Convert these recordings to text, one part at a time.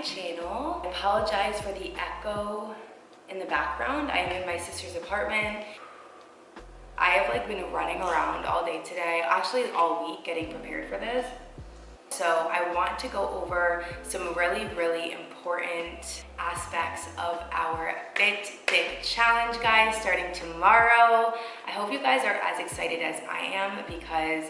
my channel. I apologize for the echo in the background. I am in my sister's apartment. I have been running around all day today, actually all week, getting prepared for this. So I want to go over some really important aspects of our Fit Thick challenge, guys, starting tomorrow. I hope you guys are as excited as I am, because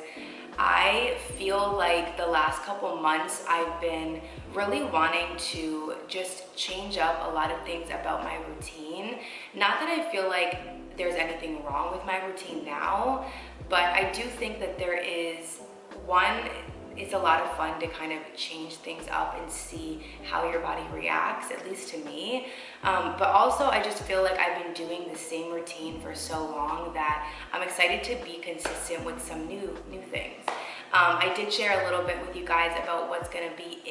I feel like the last couple months I've been really wanting to just change up a lot of things about my routine. Not that I feel like there's anything wrong with my routine now, but I do think that there is it's a lot of fun to kind of change things up and see how your body reacts, at least to me. But also I just feel like I've been doing the same routine for so long that I'm excited to be consistent with some new things. I did share a little bit with you guys about what's gonna be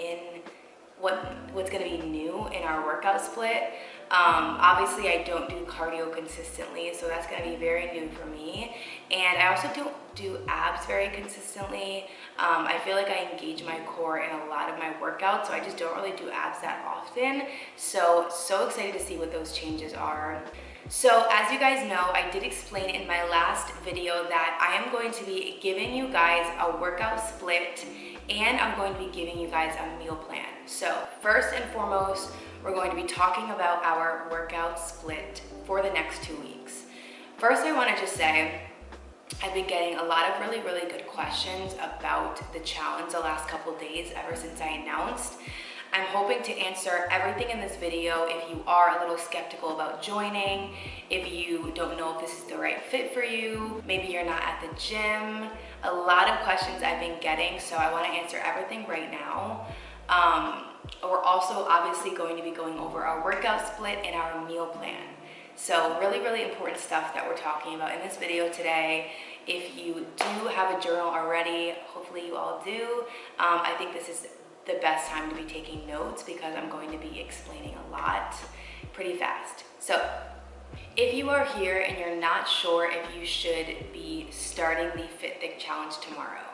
new in our workout split. Obviously I don't do cardio consistently, so that's gonna be very new for me. And I also don't do abs very consistently. I feel like I engage my core in a lot of my workouts, so I just don't really do abs that often. So excited to see what those changes are. So as you guys know, I did explain in my last video that I am going to be giving you guys a workout split, and I'm going to be giving you guys a meal plan. So first and foremost, we're going to be talking about our workout split for the next 2 weeks. First, I want to just say I've been getting a lot of really good questions about the challenge the last couple days ever since I announced. I'm hoping to answer everything in this video. If you are a little skeptical about joining, if you don't know if this is the right fit for you, maybe you're not at the gym, a lot of questions I've been getting, so I want to answer everything right now. We're also obviously going to be going over our workout split and our meal plan. So really important stuff that we're talking about in this video today. If you do have a journal already, hopefully you all do, I think this is the best time to be taking notes, because I'm going to be explaining a lot pretty fast. So if you are here and you're not sure if you should be starting the Fit Thick challenge tomorrow,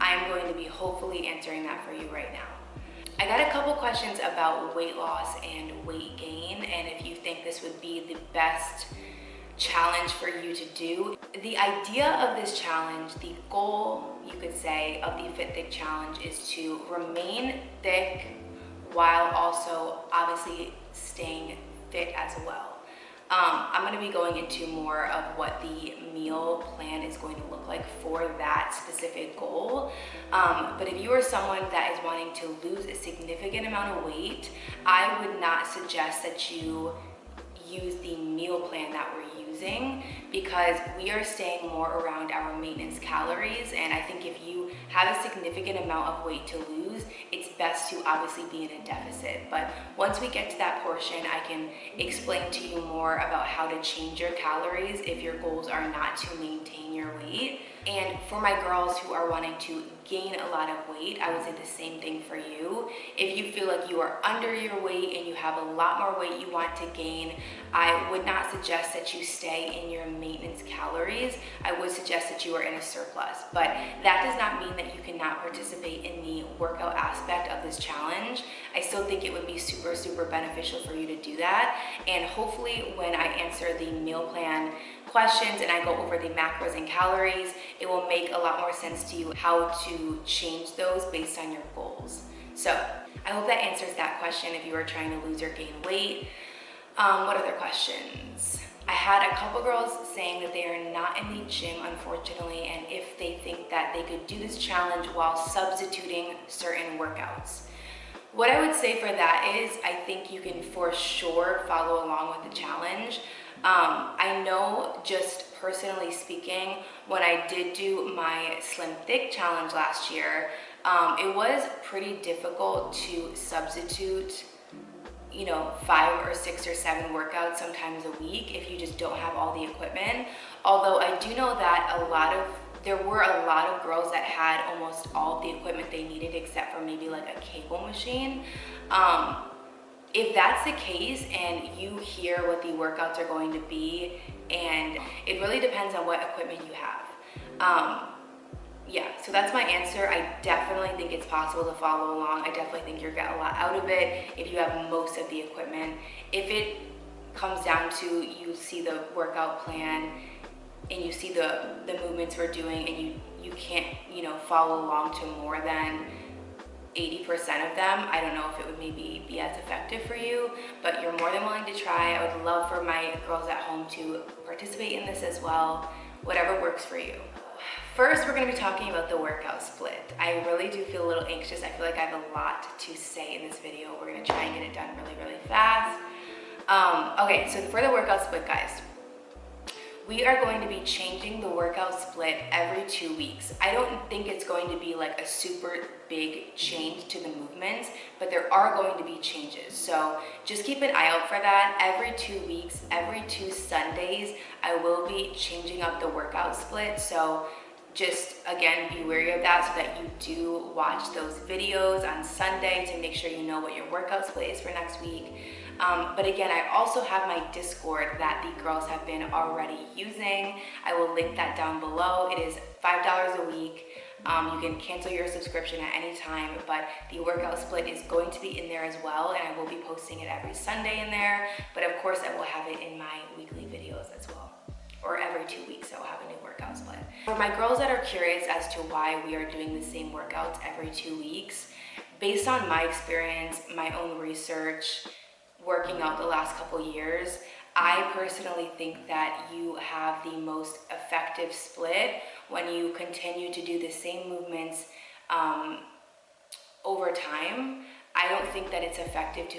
I'm going to be hopefully answering that for you right now. I got a couple questions about weight loss and weight gain, and if you think this would be the best challenge for you to do. The idea of this challenge, the goal, you could say, of the Fit Thick challenge is to remain thick while also obviously staying fit as well. I'm going to be going into more of what the meal plan is going to look like for that specific goal. But if you are someone that is wanting to lose a significant amount of weight, I would not suggest that you use the meal plan that we're using, because we are staying more around our maintenance calories, and I think if you have a significant amount of weight to lose, it's best to obviously be in a deficit. But once we get to that portion, I can explain to you more about how to change your calories if your goals are not to maintain your weight. And for my girls who are wanting to gain a lot of weight, I would say the same thing for you. If you feel like you are under your weight and you have a lot more weight you want to gain, I would not suggest that you stay in your maintenance calories. I would suggest that you are in a surplus. But that does not mean that you cannot participate in the workout aspect of this challenge. I still think it would be super beneficial for you to do that. And hopefully when I answer the meal plan questions and I go over the macros and calories, it will make a lot more sense to you how to change those based on your goals. So I hope that answers that question if you are trying to lose or gain weight. What other questions? I had a couple girls saying that they are not in the gym, unfortunately, and if they think that they could do this challenge while substituting certain workouts. What I would say for that is, I think you can for sure follow along with the challenge. I know, just personally speaking, when I did do my Slim Thick challenge last year, it was pretty difficult to substitute, 5 or 6 or 7 workouts sometimes a week if you just don't have all the equipment. Although I do know that there were a lot of girls that had almost all the equipment they needed except for maybe like a cable machine. If that's the case and you hear what the workouts are going to be, and it really depends on what equipment you have. yeah, so that's my answer. I definitely think it's possible to follow along. I definitely think you'll get a lot out of it if you have most of the equipment. If it comes down to you see the workout plan and you see the movements we're doing and you can't, you know, follow along to more than 80% of them, I don't know if it would maybe be as effective for you, but you're more than willing to try. I would love for my girls at home to participate in this as well, whatever works for you. First, we're gonna be talking about the workout split. I really do feel a little anxious. I feel like I have a lot to say in this video. We're gonna try and get it done really, really fast. Okay, so for the workout split, guys, we are going to be changing the workout split every 2 weeks. I don't think it's going to be like a super big change to the movements, but there are going to be changes. So just keep an eye out for that. Every 2 weeks, every 2 Sundays, I will be changing up the workout split. So just again, be wary of that so that you do watch those videos on Sunday to make sure you know what your workout split is for next week. But again, I also have my Discord that the girls have been already using. I will link that down below. It is $5 a week. You can cancel your subscription at any time, but the workout split is going to be in there as well, and I will be posting it every Sunday in there. But of course, I will have it in my weekly videos as well. Or every 2 weeks, I will have a new workout split. For my girls that are curious as to why we are doing the same workouts every 2 weeks, based on my experience, my own research, working out the last couple years, I personally think that you have the most effective split when you continue to do the same movements over time. I don't think that it's effective to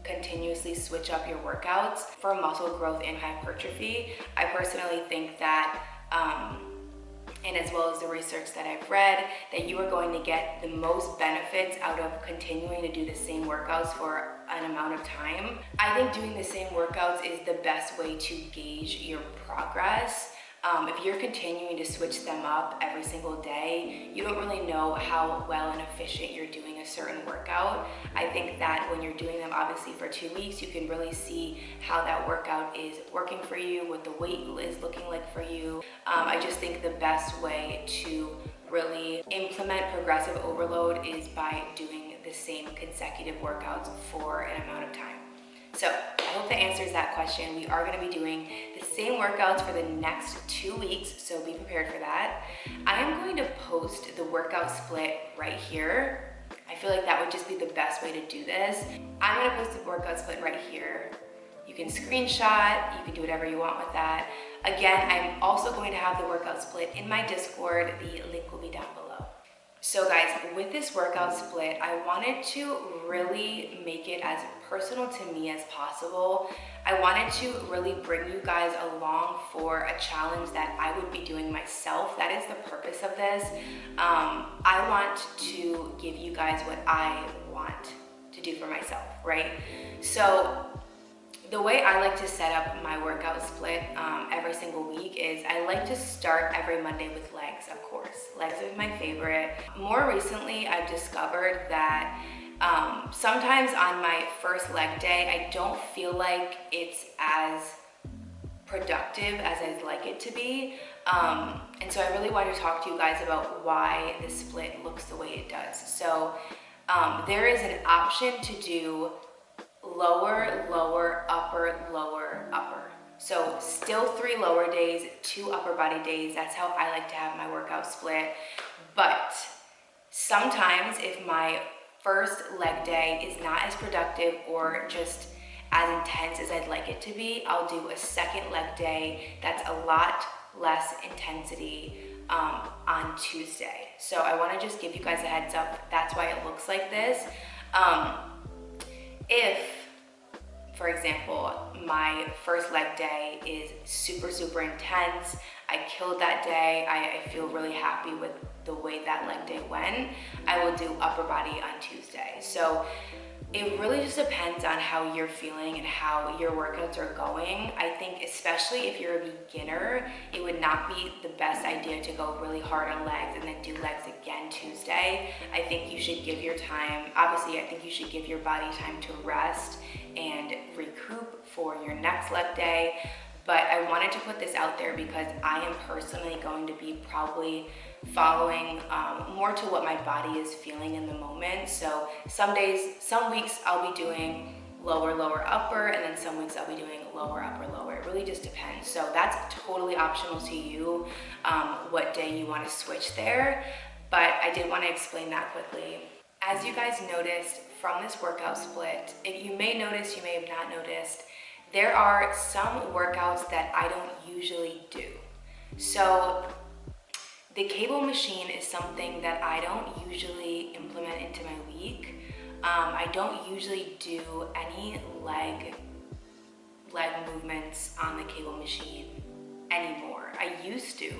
continuously switch up your workouts for muscle growth and hypertrophy. I personally think that and as well as the research that I've read, that you are going to get the most benefits out of continuing to do the same workouts for an amount of time. I think doing the same workouts is the best way to gauge your progress. If you're continuing to switch them up every single day, you don't really know how well and efficient you're doing a certain workout. I think that when you're doing them obviously for 2 weeks, you can really see how that workout is working for you, what the weight is looking like for you. I just think the best way to really implement progressive overload is by doing the same consecutive workouts for an amount of time. So I hope that answers that question. We are going to be doing the same workouts for the next 2 weeks, so be prepared for that. I am going to post the workout split right here. I feel like that would just be the best way to do this. I'm going to post the workout split right here. You can screenshot, you can do whatever you want with that. Again, I'm also going to have the workout split in my Discord. The link will be down below. So guys, with this workout split, I wanted to really make it as personal to me as possible. I wanted to really bring you guys along for a challenge that I would be doing myself. That is the purpose of this. I want to give you guys what I want to do for myself, right? So the way I like to set up my workout split every single week is I like to start every Monday with legs, of course. Legs is my favorite. More recently, I've discovered that sometimes on my first leg day, I don't feel like it's as productive as I'd like it to be. And so I really want to talk to you guys about why the split looks the way it does. So there is an option to do lower, lower, upper, lower, upper. So still 3 lower days, 2 upper body days. That's how I like to have my workout split. But sometimes if my first leg day is not as productive or just as intense as I'd like it to be, I'll do a second leg day that's a lot less intensity on Tuesday. So I want to just give you guys a heads up. That's why it looks like this. If, for example, my first leg day is super, super intense, I killed that day, I feel really happy with the way that leg day went, I will do upper body on Tuesday. So it really just depends on how you're feeling and how your workouts are going. I think especially if you're a beginner, it would not be the best idea to go really hard on legs and then do legs again Tuesday. I think you should give your time, obviously I think you should give your body time to rest and recoup for your next leg day. But I wanted to put this out there because I am personally going to be probably following more to what my body is feeling in the moment. So some weeks I'll be doing lower, upper, and then some weeks I'll be doing lower, upper, lower. It really just depends. So that's totally optional to you, what day you want to switch there. But I did want to explain that quickly. As you guys noticed from this workout split, you may notice, you may have not noticed, there are some workouts that I don't usually do. So the cable machine is something that I don't usually implement into my week. I don't usually do any leg movements on the cable machine anymore. I used to,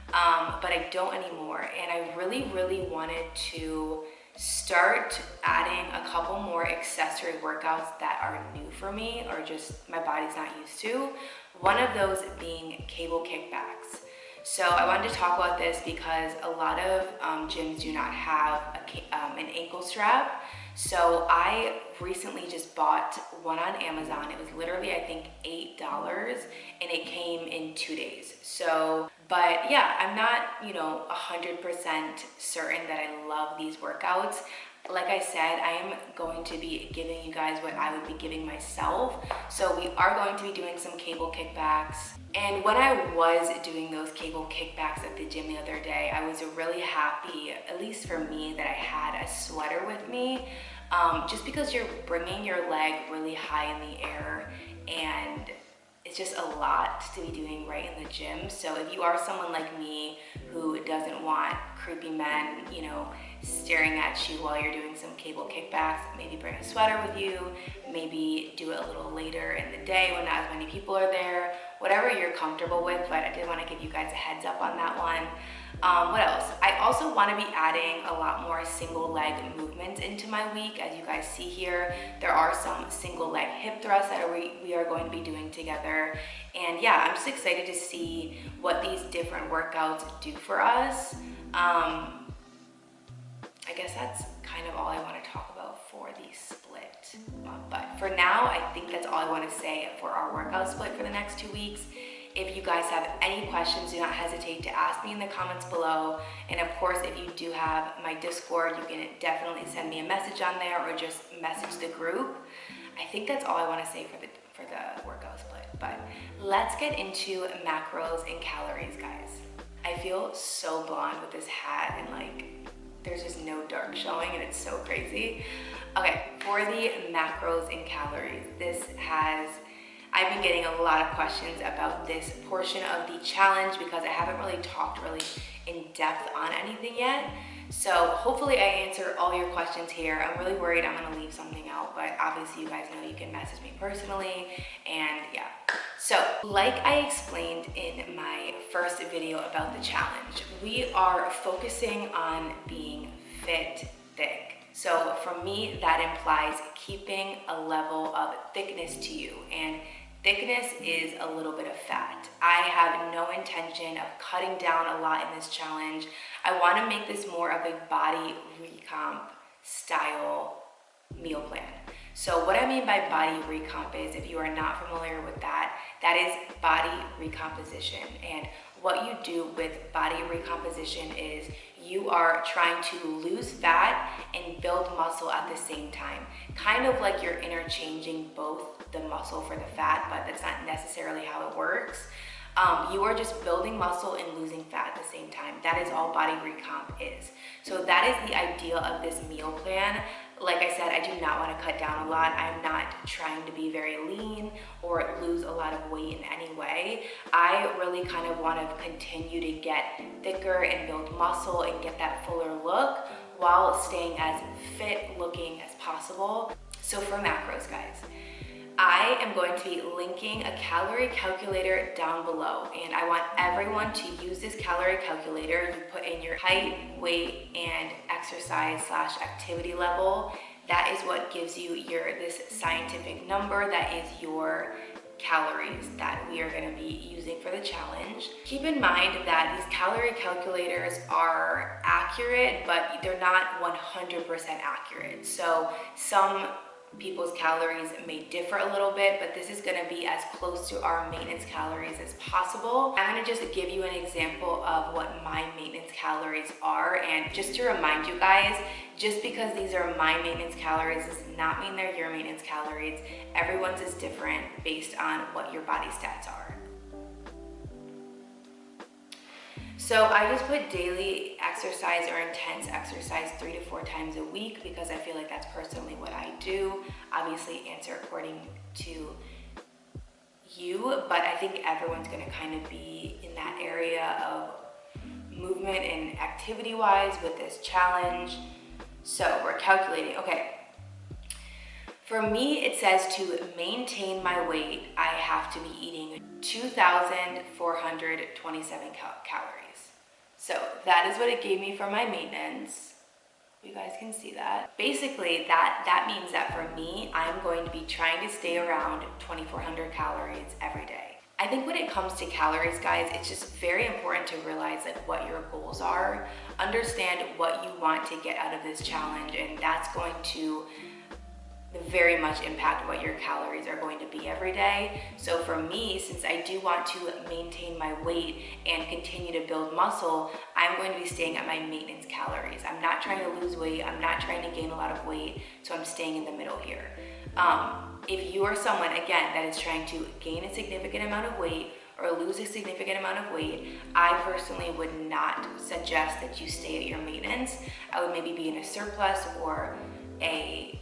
but I don't anymore. And I really wanted to start adding a couple more accessory workouts that are new for me or just my body's not used to. One of those being cable kickbacks. So I wanted to talk about this because a lot of gyms do not have an ankle strap. So I recently just bought one on Amazon. It was literally, I think, $8 and it came in 2 days. So, but yeah, I'm not, 100% certain that I love these workouts. Like I said, I am going to be giving you guys what I would be giving myself. So we are going to be doing some cable kickbacks. And when I was doing those cable kickbacks at the gym the other day, I was really happy, at least for me, that I had a sweater with me. Just because you're bringing your leg really high in the air and it's just a lot to be doing right in the gym. So if you are someone like me who doesn't want creepy men, staring at you while you're doing some cable kickbacks, maybe bring a sweater with you, maybe do it a little later in the day when not as many people are there, whatever you're comfortable with, but I did want to give you guys a heads up on that one. What else? I also want to be adding a lot more single leg movements into my week. As you guys see here, there are some single leg hip thrusts that we are going to be doing together. And yeah, I'm just excited to see what these different workouts do for us. I guess that's kind of all I want to talk about for the split. But for now, I think that's all I want to say for our workout split for the next 2 weeks. If you guys have any questions, do not hesitate to ask me in the comments below. And of course, if you do have my Discord, you can definitely send me a message on there or just message the group. I think that's all I want to say for the workout split. But let's get into macros and calories, guys. I feel so blonde with this hat and there's just no dark showing and it's so crazy. Okay, for the macros and calories, I've been getting a lot of questions about this portion of the challenge because I haven't really talked really in depth on anything yet. So hopefully I answer all your questions here. I'm really worried I'm gonna leave something out, but obviously you guys know you can message me personally and yeah. So like I explained in my first video about the challenge, we are focusing on being fit, thick. So for me, that implies keeping a level of thickness to you, and thickness is a little bit of fat. I have no intention of cutting down a lot in this challenge. I want to make this more of a body recomp style meal plan. So what I mean by body recomp is, if you are not familiar with that, that is body recomposition. And what you do with body recomposition is you are trying to lose fat and build muscle at the same time. Kind of like you're interchanging both the muscle for the fat, but that's not necessarily how it works. You are just building muscle and losing fat at the same time. That is all body recomp is. So that is the idea of this meal plan. Like I said, I do not want to cut down a lot. I'm not trying to be very lean or lose a lot of weight in any way. I really kind of want to continue to get thicker and build muscle and get that fuller look while staying as fit looking as possible. So for macros, guys, I am going to be linking a calorie calculator down below, and I want everyone to use this calorie calculator. You put in your height, weight, and exercise/activity level. That is what gives you this scientific number that is your calories that we are going to be using for the challenge. Keep in mind that these calorie calculators are accurate, but they're not 100% accurate. So some people's calories may differ a little bit, but this is gonna be as close to our maintenance calories as possible. I'm gonna just give you an example of what my maintenance calories are, and just to remind you guys, just because these are my maintenance calories does not mean they're your maintenance calories. Everyone's is different based on what your body stats are. So I just put daily exercise or intense exercise 3 to 4 times a week because I feel like that's personally what I do. Obviously answer according to you, but I think everyone's gonna kind of be in that area of movement and activity wise with this challenge. So we're calculating, okay. For me, it says to maintain my weight, I have to be eating 2,427 calories. So that is what it gave me for my maintenance. You guys can see that. Basically, that means that for me, I'm going to be trying to stay around 2,400 calories every day. I think when it comes to calories, guys, it's just very important to realize like what your goals are. Understand what you want to get out of this challenge, and that's going to very much impact what your calories are going to be every day. So for me, since I do want to maintain my weight and continue to build muscle, I'm going to be staying at my maintenance calories. I'm not trying to lose weight, I'm not trying to gain a lot of weight, so I'm staying in the middle here. If you are someone, again, that is trying to gain a significant amount of weight or lose a significant amount of weight, I personally would not suggest that you stay at your maintenance. I would maybe be in a surplus or a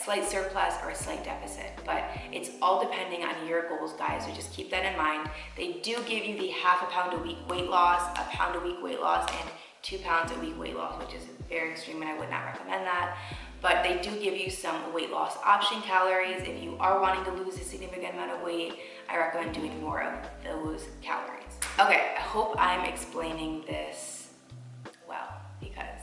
slight surplus or a slight deficit, but it's all depending on your goals, guys, so just keep that in mind. They do give you the half a pound a week weight loss, a pound a week weight loss, and 2 pounds a week weight loss, which is very extreme and I would not recommend that. But they do give you some weight loss option calories. If you are wanting to lose a significant amount of weight, I recommend doing more of those calories. Okay, I hope I'm explaining this well because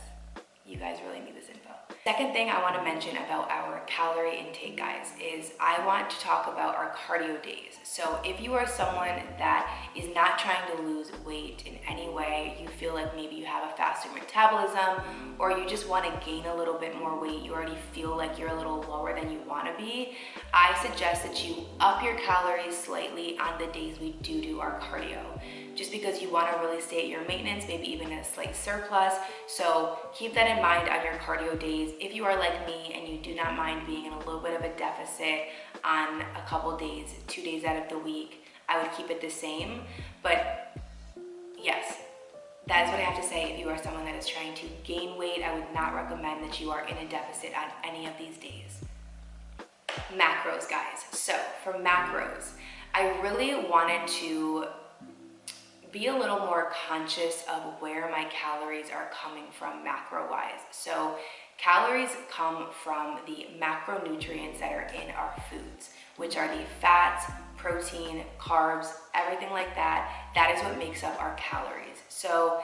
you guys really need this info. Second thing I want to mention about our calorie intake, guys, is I want to talk about our cardio days. So if you are someone that is not trying to lose weight in any way, you feel like maybe you have a faster metabolism, or you just want to gain a little bit more weight, you already feel like you're a little lower than you want to be, I suggest that you up your calories slightly on the days we do our cardio. Just because you want to really stay at your maintenance, maybe even a slight surplus. So keep that in mind on your cardio days. If you are like me and you do not mind being in a little bit of a deficit on a couple days, 2 days out of the week, I would keep it the same. But yes, that is what I have to say. If you are someone that is trying to gain weight, I would not recommend that you are in a deficit on any of these days. Macros, guys. So for macros, I really wanted to be a little more conscious of where my calories are coming from macro-wise. So calories come from the macronutrients that are in our foods, which are the fats, protein, carbs, everything like that. That is what makes up our calories. So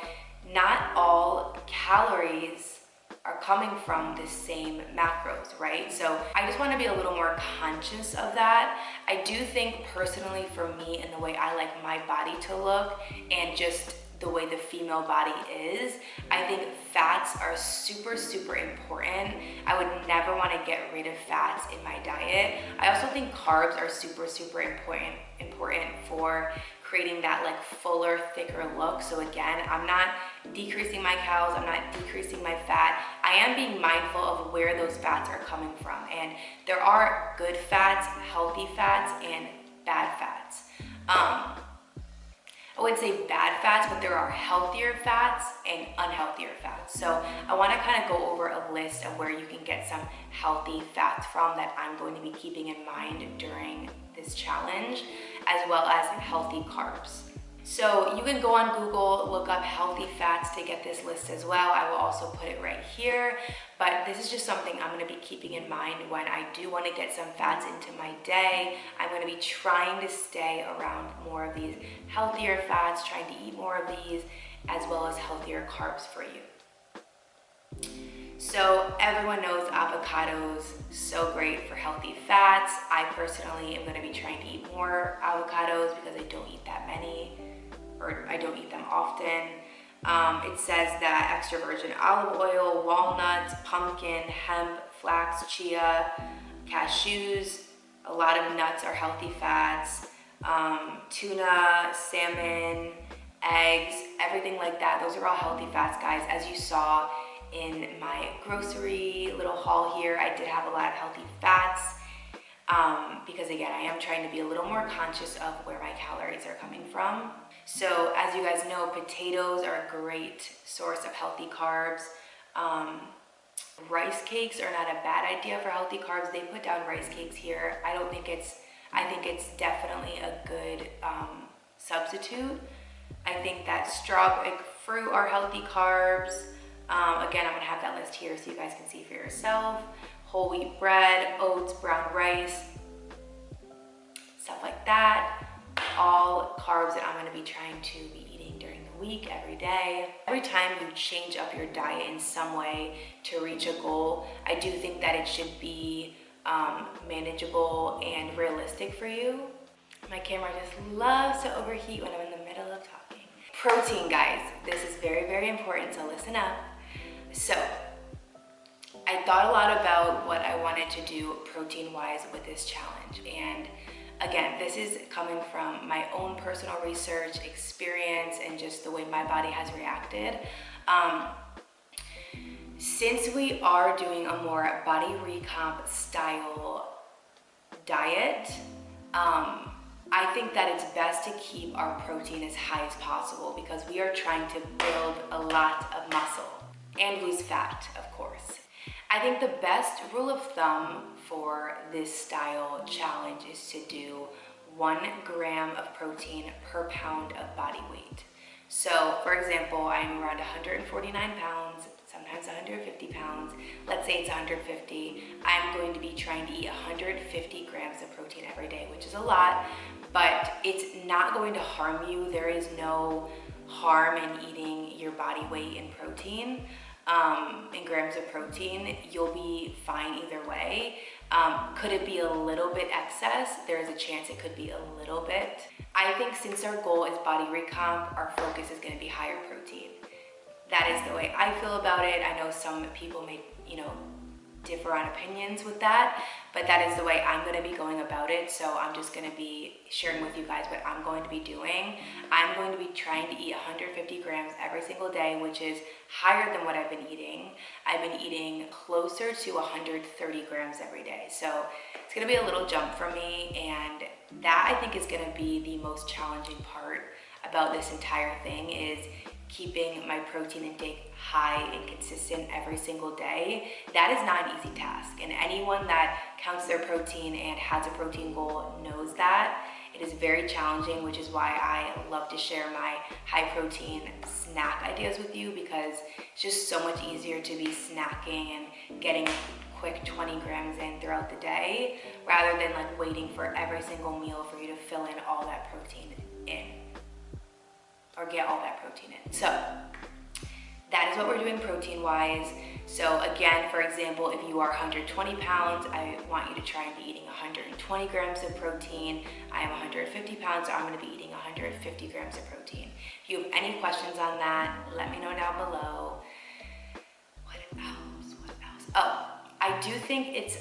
not all calories are coming from the same macros, right? So I just want to be a little more conscious of that. I do think personally for me and the way I like my body to look and just the way the female body is, I think fats are super, super important. I would never want to get rid of fats in my diet. I also think carbs are super, super important for creating that like fuller, thicker look. So again, I'm not decreasing my calories, I'm not decreasing my fat. I am being mindful of where those fats are coming from. And there are good fats, healthy fats, and bad fats. I wouldn't say bad fats, but there are healthier fats and unhealthier fats. So I want to kind of go over a list of where you can get some healthy fats from that I'm going to be keeping in mind during this challenge, as well as healthy carbs. So you can go on Google, look up healthy fats to get this list as well. I will also put it right here, but this is just something I'm going to be keeping in mind when I do want to get some fats into my day. I'm going to be trying to stay around more of these healthier fats, trying to eat more of these, as well as healthier carbs for you. So everyone knows avocados, so great for healthy fats. I personally am going to be trying to eat more avocados because I don't eat that many, or I don't eat them often. It says that extra virgin olive oil, walnuts, pumpkin, hemp, flax, chia, cashews, a lot of nuts are healthy fats, tuna, salmon, eggs, everything like that. Those are all healthy fats, guys. As you saw in my grocery little haul here, I did have a lot of healthy fats because again, I am trying to be a little more conscious of where my calories are coming from. So as you guys know, potatoes are a great source of healthy carbs. Rice cakes are not a bad idea for healthy carbs. They put down rice cakes here. I think it's definitely a good substitute. I think that strawberry fruit are healthy carbs. Again, I'm gonna have that list here so you guys can see for yourself. Whole wheat bread, oats, brown rice, stuff like that. All carbs that I'm gonna be trying to be eating during the week, every day. Every time you change up your diet in some way to reach a goal, I do think that it should be manageable and realistic for you. My camera just loves to overheat when I'm in the middle of talking. Protein, guys, this is very, very important, so listen up. So, I thought a lot about what I wanted to do protein-wise with this challenge, and again, this is coming from my own personal research, experience, and just the way my body has reacted. Since we are doing a more body recomp style diet, I think that it's best to keep our protein as high as possible because we are trying to build a lot of muscle and lose fat, of course. I think the best rule of thumb for this style challenge is to do 1 gram of protein per pound of body weight. So, for example, I'm around 149 pounds, sometimes 150 pounds. Let's say it's 150. I'm going to be trying to eat 150 grams of protein every day, which is a lot, but it's not going to harm you. There is no harm in eating your body weight in protein. In grams of protein, you'll be fine either way. Could it be a little bit excess? There's a chance it could be a little bit. I think since our goal is body recomp, our focus is gonna be higher protein. That is the way I feel about it. I know some people may, differ on opinions with that, but that is the way I'm gonna be going about it. So I'm just gonna be sharing with you guys what I'm going to be doing. I'm going to be trying to eat 150 grams every single day, which is higher than what I've been eating. I've been eating closer to 130 grams every day. So it's gonna be a little jump for me, and that I think is gonna be the most challenging part about this entire thing, is keeping my protein intake high and consistent every single day. That is not an easy task, and anyone that counts their protein and has a protein goal knows that. It is very challenging, which is why I love to share my high protein snack ideas with you, because it's just so much easier to be snacking and getting quick 20 grams in throughout the day, rather than like waiting for every single meal for you to fill in all that protein in, or get all that protein in. So that is what we're doing protein wise. So again, for example, if you are 120 pounds, I want you to try and be eating 120 grams of protein. I am 150 pounds, so I'm gonna be eating 150 grams of protein. If you have any questions on that, let me know down below. What else? Oh, I do think it's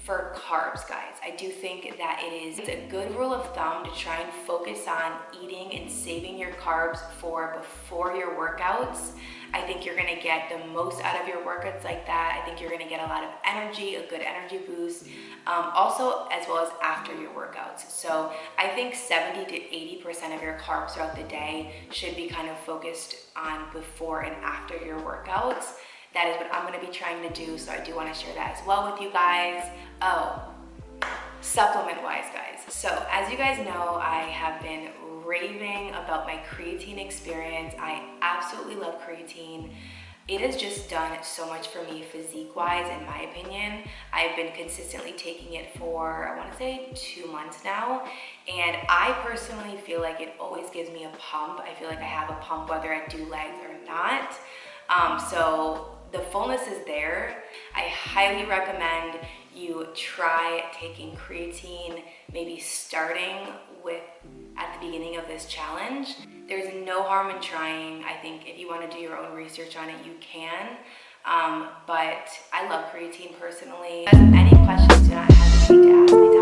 for carbs, guys. I do think that it's a good rule of thumb to try and focus on eating and saving your carbs for before your workouts. I think you're gonna get the most out of your workouts like that. I think you're gonna get a lot of energy, a good energy boost, also as well as after your workouts. So I think 70 to 80% of your carbs throughout the day should be kind of focused on before and after your workouts. That is what I'm gonna be trying to do, so I do wanna share that as well with you guys. Oh, supplement-wise, guys. So as you guys know, I have been raving about my creatine experience. I absolutely love creatine. It has just done so much for me physique-wise, in my opinion. I've been consistently taking it for, I wanna say 2 months now, and I personally feel like it always gives me a pump. I feel like I have a pump whether I do legs or not. So the fullness is there. I highly recommend you try taking creatine, maybe starting with at the beginning of this challenge. There's no harm in trying. I think if you want to do your own research on it, you can. But I love creatine personally. Any questions, do not hesitate to ask me.